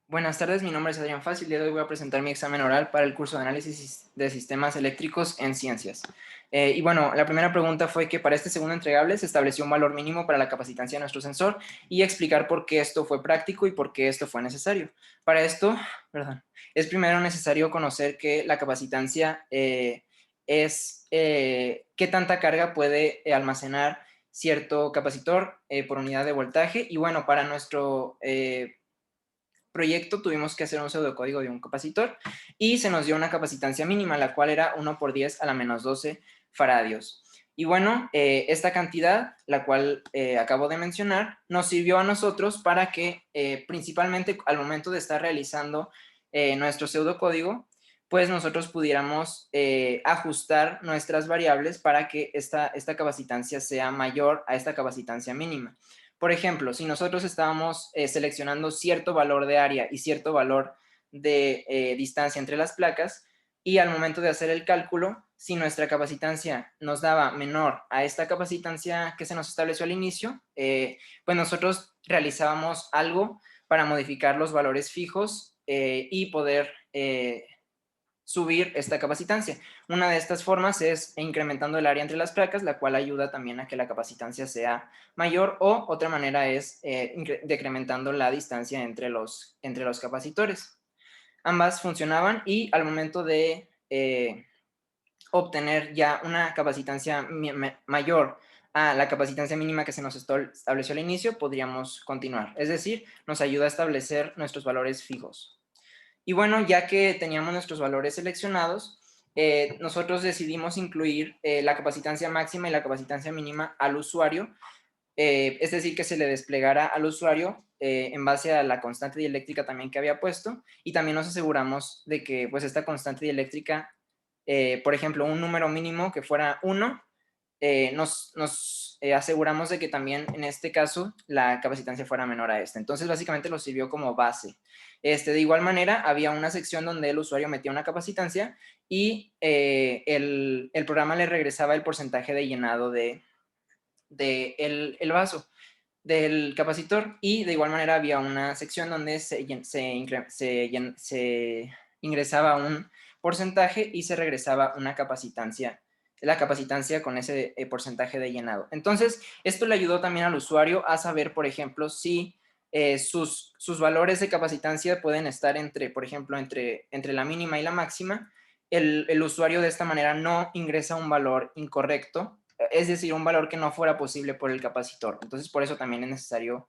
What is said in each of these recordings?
Buenas tardes, mi nombre es Adrián Faz y el día de hoy voy a presentar mi examen oral para el curso de análisis de sistemas eléctricos en ciencias. Y bueno, la primera pregunta fue que para este segundo entregable se estableció un valor mínimo para la capacitancia de nuestro sensor y explicar por qué esto fue práctico y por qué esto fue necesario. Para esto, perdón, es primero necesario conocer que la capacitancia es qué tanta carga puede almacenar cierto capacitor por unidad de voltaje. Y bueno, para nuestro proyecto tuvimos que hacer un pseudocódigo de un capacitor y se nos dio una capacitancia mínima, la cual era 1 por 10 a la -12 faradios. Y bueno, esta cantidad, la cual acabo de mencionar, nos sirvió a nosotros para que principalmente al momento de estar realizando nuestro pseudocódigo, pues nosotros pudiéramos ajustar nuestras variables para que esta capacitancia sea mayor a esta capacitancia mínima. Por ejemplo, si nosotros estábamos seleccionando cierto valor de área y cierto valor de distancia entre las placas, y al momento de hacer el cálculo, si nuestra capacitancia nos daba menor a esta capacitancia que se nos estableció al inicio, pues nosotros realizábamos algo para modificar los valores fijos y poder subir esta capacitancia. Una de estas formas es incrementando el área entre las placas, la cual ayuda también a que la capacitancia sea mayor, o otra manera es decrementando la distancia entre los capacitores. Ambas funcionaban y al momento de obtener ya una capacitancia mayor a la capacitancia mínima que se nos estableció al inicio, podríamos continuar. Es decir, nos ayuda a establecer nuestros valores fijos. Y bueno, ya que teníamos nuestros valores seleccionados, nosotros decidimos incluir la capacitancia máxima y la capacitancia mínima al usuario, es decir, que se le desplegara al usuario en base a la constante dieléctrica también que había puesto, y también nos aseguramos de que pues esta constante dieléctrica, por ejemplo, un número mínimo que fuera 1, nos aseguramos de que también en este caso la capacitancia fuera menor a esta. Entonces, básicamente lo sirvió como base. De igual manera, había una sección donde el usuario metía una capacitancia y el programa le regresaba el porcentaje de llenado de el vaso del capacitor, y de igual manera había una sección donde se ingresaba un porcentaje y se regresaba una capacitancia, la capacitancia con ese porcentaje de llenado. Entonces, esto le ayudó también al usuario a saber, por ejemplo, si sus valores de capacitancia pueden estar entre, por ejemplo, entre la mínima y la máxima. El usuario de esta manera no ingresa un valor incorrecto, es decir, un valor que no fuera posible por el capacitor. Entonces, por eso también es necesario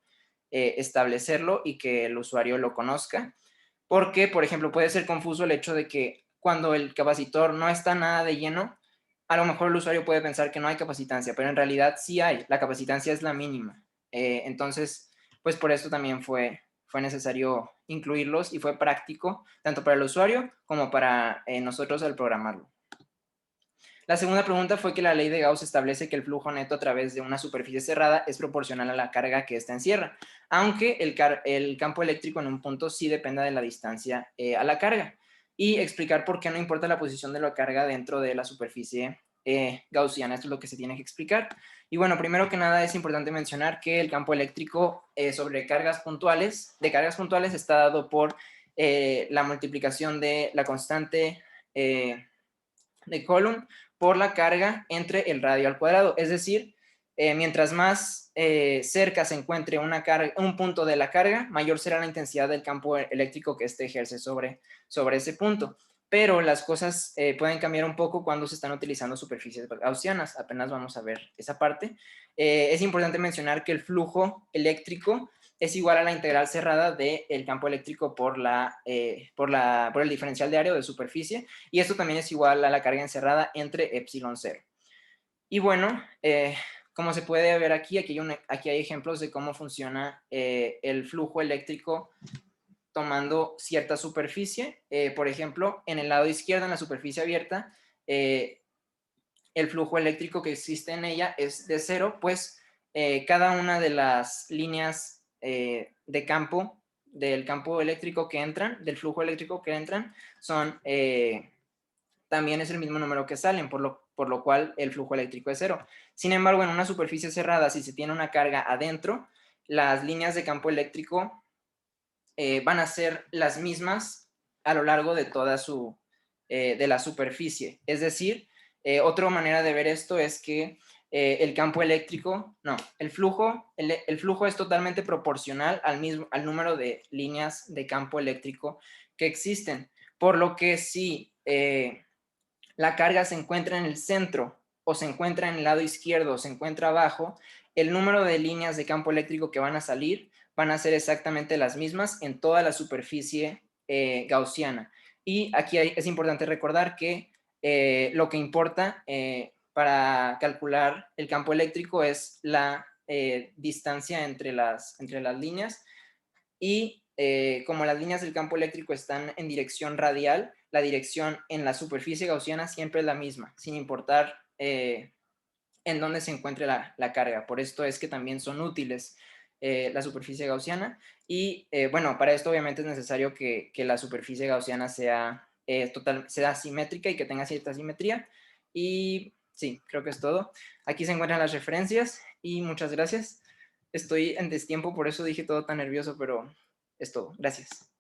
establecerlo y que el usuario lo conozca, porque, por ejemplo, puede ser confuso el hecho de que cuando el capacitor no está nada de lleno, a lo mejor el usuario puede pensar que no hay capacitancia, pero en realidad sí hay, la capacitancia es la mínima. Entonces, pues por eso también fue necesario incluirlos y fue práctico tanto para el usuario como para nosotros al programarlo. La segunda pregunta fue que la ley de Gauss establece que el flujo neto a través de una superficie cerrada es proporcional a la carga que ésta encierra, aunque el campo eléctrico en un punto sí dependa de la distancia a la carga. Y explicar por qué no importa la posición de la carga dentro de la superficie gaussiana. Esto es lo que se tiene que explicar. Y bueno, primero que nada es importante mencionar que el campo eléctrico sobre cargas puntuales, está dado por la multiplicación de la constante de Coulomb por la carga entre el radio al cuadrado. Es decir, mientras más cerca se encuentre un punto de la carga, mayor será la intensidad del campo eléctrico que éste ejerce sobre ese punto. Pero las cosas pueden cambiar un poco cuando se están utilizando superficies gaussianas. Apenas vamos a ver esa parte. Es importante mencionar que el flujo eléctrico es igual a la integral cerrada del campo eléctrico por el diferencial de área o de superficie, y esto también es igual a la carga encerrada entre epsilon 0. Y bueno, como se puede ver aquí hay ejemplos de cómo funciona el flujo eléctrico tomando cierta superficie. Por ejemplo, en el lado izquierdo, en la superficie abierta, el flujo eléctrico que existe en ella es de 0, pues cada una de las líneas de campo, del campo eléctrico que entran, del flujo eléctrico que entran, también es el mismo número que salen, por lo cual el flujo eléctrico es 0. Sin embargo, en una superficie cerrada, si se tiene una carga adentro, las líneas de campo eléctrico van a ser las mismas a lo largo de toda de la superficie. Es decir, otra manera de ver esto es que el campo eléctrico, no, el flujo es totalmente proporcional al número de líneas de campo eléctrico que existen. Por lo que si la carga se encuentra en el centro o se encuentra en el lado izquierdo o se encuentra abajo, el número de líneas de campo eléctrico que van a salir van a ser exactamente las mismas en toda la superficie gaussiana. Y aquí es importante recordar que lo que importa para calcular el campo eléctrico es la distancia entre las líneas y como las líneas del campo eléctrico están en dirección radial, la dirección en la superficie gaussiana siempre es la misma, sin importar en dónde se encuentre la carga. Por esto es que también son útiles la superficie gaussiana. Y bueno, para esto obviamente es necesario que la superficie gaussiana sea simétrica y que tenga cierta simetría. Y sí, creo que es todo. Aquí se encuentran las referencias y muchas gracias. Estoy en destiempo, por eso dije todo tan nervioso, pero es todo. Gracias.